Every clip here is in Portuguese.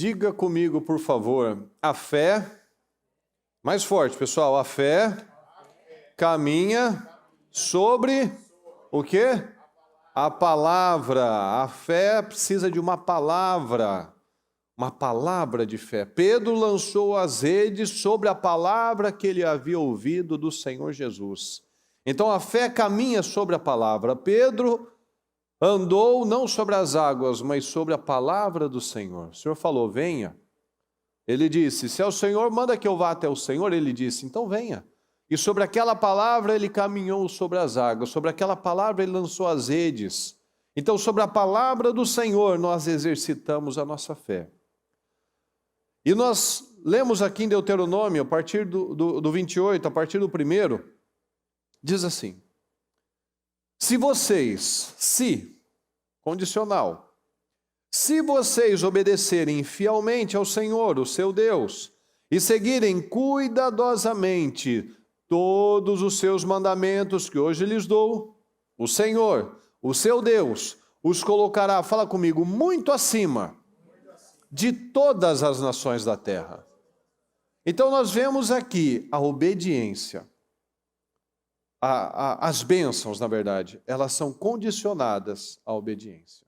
Diga comigo, por favor, a fé, mais forte, pessoal, a fé caminha sobre o quê? A palavra. A fé precisa de uma palavra de fé. Pedro lançou as redes sobre a palavra que ele havia ouvido do Senhor Jesus. Então a fé caminha sobre a palavra. Pedro andou não sobre as águas, mas sobre a palavra do Senhor. O Senhor falou, venha. Ele disse, se é o Senhor, manda que eu vá até o Senhor. Ele disse, então venha. E sobre aquela palavra ele caminhou sobre as águas. Sobre aquela palavra ele lançou as redes. Então sobre a palavra do Senhor nós exercitamos a nossa fé. E nós lemos aqui em Deuteronômio, a partir do 28, a partir do 1, diz assim, condicional, se vocês obedecerem fielmente ao Senhor, o seu Deus, e seguirem cuidadosamente todos os seus mandamentos que hoje lhes dou, o Senhor, o seu Deus, os colocará, fala comigo, muito acima de todas as nações da terra. Então nós vemos aqui a obediência. As bênçãos, na verdade, elas são condicionadas à obediência.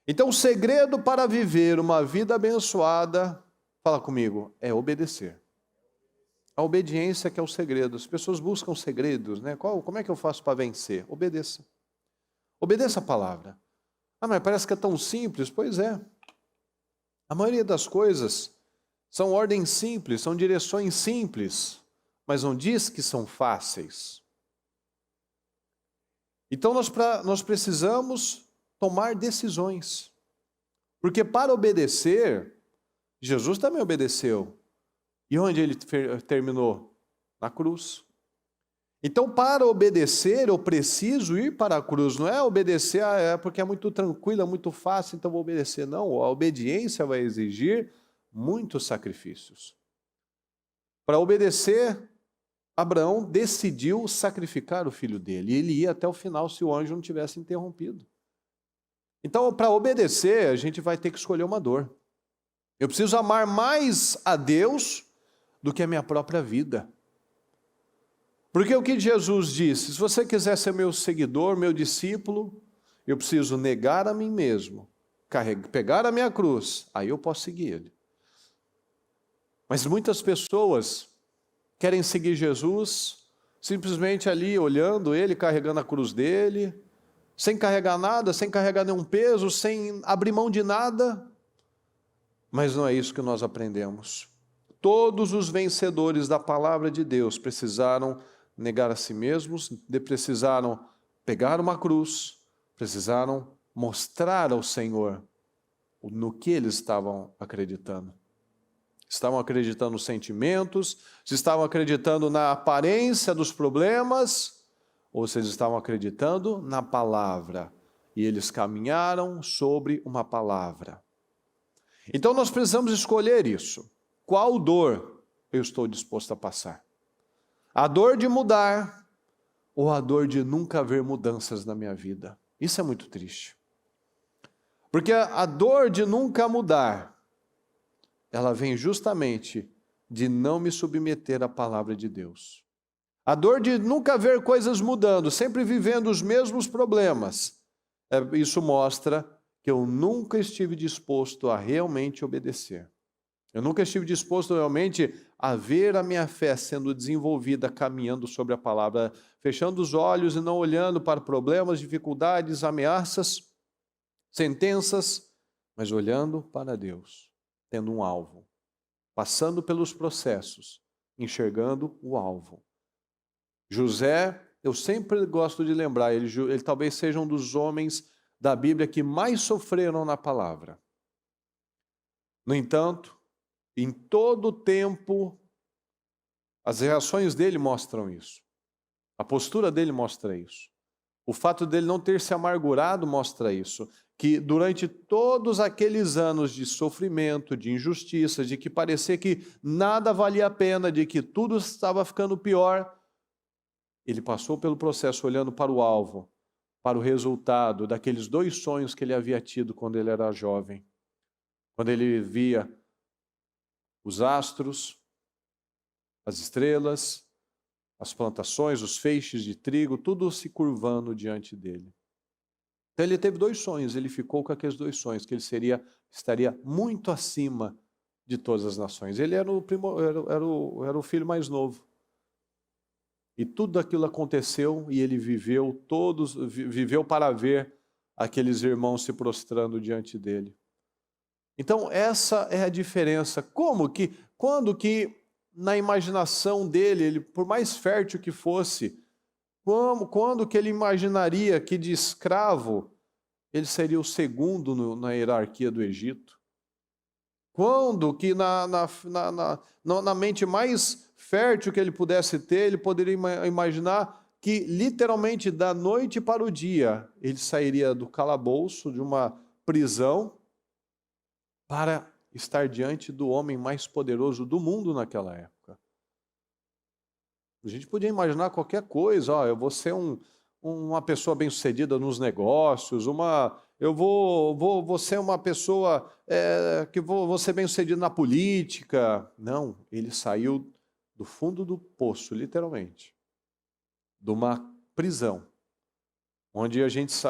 Então o segredo para viver uma vida abençoada, fala comigo, é obedecer. A obediência que é o segredo. As pessoas buscam segredos, né? Como é que eu faço para vencer? Obedeça. Obedeça a palavra. Ah, mas parece que é tão simples. Pois é. A maioria das coisas são ordens simples, são direções simples, mas não diz que são fáceis. Então nós precisamos tomar decisões. Porque para obedecer, Jesus também obedeceu. E onde ele terminou? Na cruz. Então para obedecer eu preciso ir para a cruz. Não é obedecer porque é muito tranquilo, é muito fácil, então vou obedecer. Não, a obediência vai exigir muitos sacrifícios. Para obedecer, Abraão decidiu sacrificar o filho dele. E ele ia até o final se o anjo não tivesse interrompido. Então, para obedecer, a gente vai ter que escolher uma dor. Eu preciso amar mais a Deus do que a minha própria vida. Porque o que Jesus disse, se você quiser ser meu seguidor, meu discípulo, eu preciso negar a mim mesmo, pegar a minha cruz, aí eu posso seguir ele. Mas muitas pessoas querem seguir Jesus simplesmente ali olhando ele, carregando a cruz dele, sem carregar nada, sem carregar nenhum peso, sem abrir mão de nada. Mas não é isso que nós aprendemos. Todos os vencedores da palavra de Deus precisaram negar a si mesmos, precisaram pegar uma cruz, precisaram mostrar ao Senhor no que eles estavam acreditando. Estavam acreditando nos sentimentos, se estavam acreditando na aparência dos problemas, ou se eles estavam acreditando na palavra. E eles caminharam sobre uma palavra. Então nós precisamos escolher isso. Qual dor eu estou disposto a passar? A dor de mudar ou a dor de nunca ver mudanças na minha vida? Isso é muito triste. Porque a dor de nunca mudar, ela vem justamente de não me submeter à palavra de Deus. A dor de nunca ver coisas mudando, sempre vivendo os mesmos problemas, isso mostra que eu nunca estive disposto a realmente obedecer. Eu nunca estive disposto realmente a ver a minha fé sendo desenvolvida, caminhando sobre a palavra, fechando os olhos e não olhando para problemas, dificuldades, ameaças, sentenças, mas olhando para Deus, tendo um alvo, passando pelos processos, enxergando o alvo. José, eu sempre gosto de lembrar, ele talvez seja um dos homens da Bíblia que mais sofreram na palavra. No entanto, em todo o tempo, as reações dele mostram isso. A postura dele mostra isso. O fato dele não ter se amargurado mostra isso. Que durante todos aqueles anos de sofrimento, de injustiça, de que parecia que nada valia a pena, de que tudo estava ficando pior, ele passou pelo processo olhando para o alvo, para o resultado daqueles 2 sonhos que ele havia tido quando ele era jovem. quando ele via os astros, as estrelas, as plantações, os feixes de trigo, tudo se curvando diante dele. Então ele teve 2 sonhos, ele ficou com aqueles 2 sonhos, que ele estaria muito acima de todas as nações. Ele era o filho mais novo. E tudo aquilo aconteceu e ele viveu para ver aqueles irmãos se prostrando diante dele. Então essa é a diferença. Quando que na imaginação dele, ele, por mais fértil que fosse, quando que ele imaginaria que de escravo ele seria o segundo na hierarquia do Egito? Quando que na mente mais fértil que ele pudesse ter, ele poderia imaginar que literalmente da noite para o dia ele sairia do calabouço, de uma prisão, para estar diante do homem mais poderoso do mundo naquela época. A gente podia imaginar qualquer coisa, eu vou ser uma pessoa bem-sucedida nos negócios, eu vou ser uma pessoa que vou ser bem-sucedido na política. Não, ele saiu do fundo do poço, literalmente, de uma prisão, onde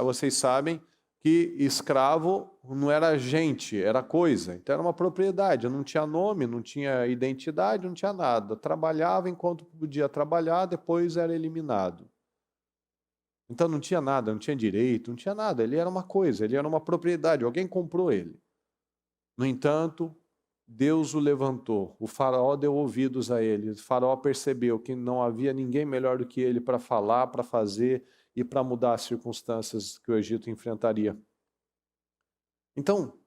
vocês sabem que escravo não era gente, era coisa. Então era uma propriedade, não tinha nome, não tinha identidade, não tinha nada. Trabalhava enquanto podia trabalhar, depois era eliminado. Então não tinha nada, não tinha direito, não tinha nada. Ele era uma coisa, ele era uma propriedade, alguém comprou ele. No entanto, Deus o levantou, o faraó deu ouvidos a ele, o faraó percebeu que não havia ninguém melhor do que ele para falar, para fazer e para mudar as circunstâncias que o Egito enfrentaria. Então,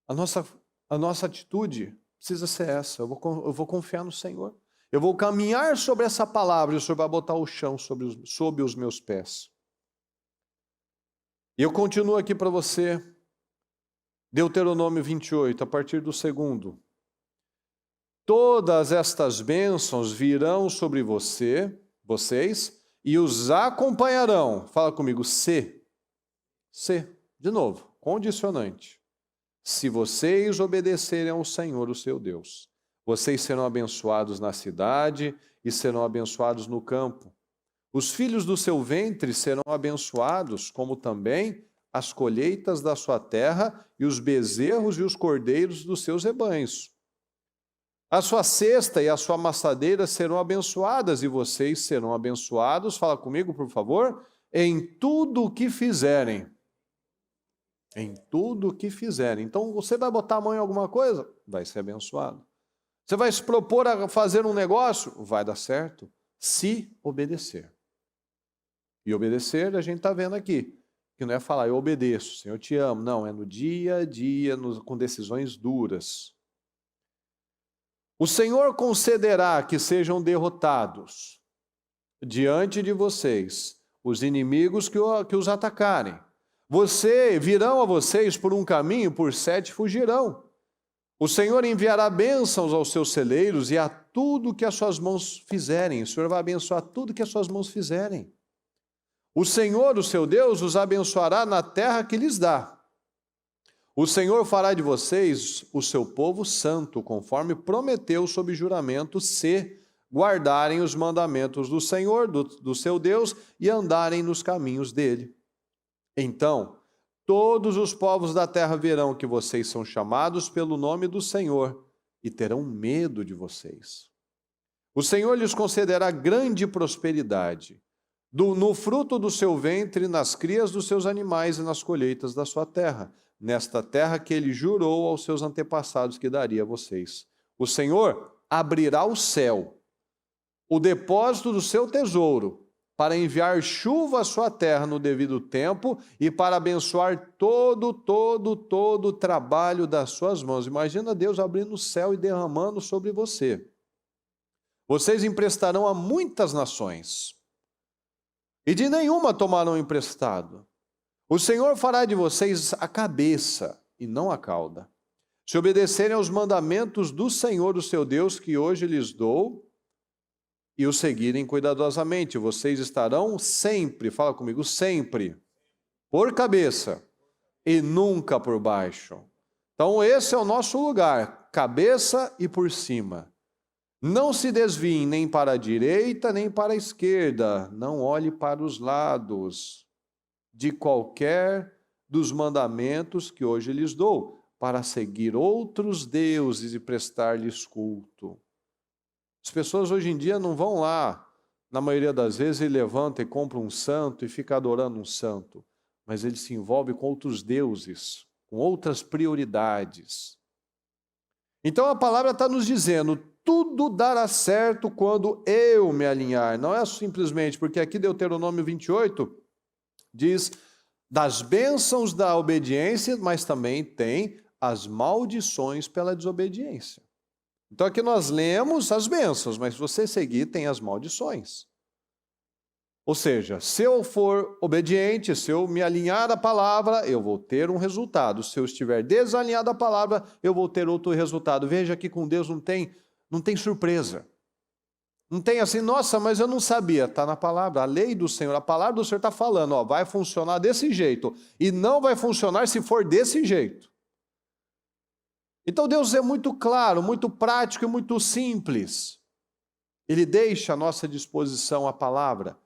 a nossa atitude precisa ser essa. Eu vou confiar no Senhor. Eu vou caminhar sobre essa palavra e o Senhor vai botar o chão sob os meus pés. E eu continuo aqui para você, Deuteronômio 28, a partir do 2º. Todas estas bênçãos virão sobre vocês, e os acompanharão. Fala comigo, se. De novo, condicionante. Se vocês obedecerem ao Senhor, o seu Deus, vocês serão abençoados na cidade e serão abençoados no campo. Os filhos do seu ventre serão abençoados, como também as colheitas da sua terra e os bezerros e os cordeiros dos seus rebanhos. A sua cesta e a sua amassadeira serão abençoadas e vocês serão abençoados, fala comigo, por favor, em tudo o que fizerem. Em tudo o que fizerem. Então, você vai botar a mão em alguma coisa? Vai ser abençoado. Você vai se propor a fazer um negócio? Vai dar certo, se obedecer. E obedecer, a gente está vendo aqui, que não é falar, eu obedeço, Senhor, eu te amo. Não, é no dia a dia, com decisões duras. O Senhor concederá que sejam derrotados diante de vocês os inimigos que os atacarem. Virão a vocês por um caminho, por 7 fugirão. O Senhor enviará bênçãos aos seus celeiros e a tudo que as suas mãos fizerem. O Senhor vai abençoar tudo que as suas mãos fizerem. O Senhor, o seu Deus, os abençoará na terra que lhes dá. O Senhor fará de vocês o seu povo santo, conforme prometeu sob juramento, se guardarem os mandamentos do Senhor, do seu Deus, e andarem nos caminhos dele. Então, todos os povos da terra verão que vocês são chamados pelo nome do Senhor e terão medo de vocês. O Senhor lhes concederá grande prosperidade, no fruto do seu ventre, nas crias dos seus animais e nas colheitas da sua terra, nesta terra que ele jurou aos seus antepassados que daria a vocês. O Senhor abrirá o céu, o depósito do seu tesouro, para enviar chuva à sua terra no devido tempo e para abençoar todo o trabalho das suas mãos. Imagina Deus abrindo o céu e derramando sobre você. Vocês emprestarão a muitas nações, e de nenhuma tomarão emprestado. O Senhor fará de vocês a cabeça e não a cauda. Se obedecerem aos mandamentos do Senhor, o seu Deus, que hoje lhes dou, e o seguirem cuidadosamente, vocês estarão sempre, fala comigo, sempre, por cabeça e nunca por baixo. Então esse é o nosso lugar, cabeça e por cima. Não se desviem nem para a direita, nem para a esquerda. Não olhe para os lados de qualquer dos mandamentos que hoje lhes dou, para seguir outros deuses e prestar-lhes culto. As pessoas hoje em dia não vão lá, na maioria das vezes, e levantam e compram um santo e ficam adorando um santo. Mas eles se envolvem com outros deuses, com outras prioridades. Então a palavra está nos dizendo, tudo dará certo quando eu me alinhar. Não é simplesmente, porque aqui Deuteronômio 28 diz das bênçãos da obediência, mas também tem as maldições pela desobediência. Então aqui nós lemos as bênçãos, mas se você seguir, tem as maldições. Ou seja, se eu for obediente, se eu me alinhar à palavra, eu vou ter um resultado. Se eu estiver desalinhado à palavra, eu vou ter outro resultado. Veja que com Deus não tem surpresa. Não tem assim, nossa, mas eu não sabia. Está na palavra, a lei do Senhor, a palavra do Senhor está falando, ó, vai funcionar desse jeito. E não vai funcionar se for desse jeito. Então Deus é muito claro, muito prático e muito simples. Ele deixa à nossa disposição a palavra.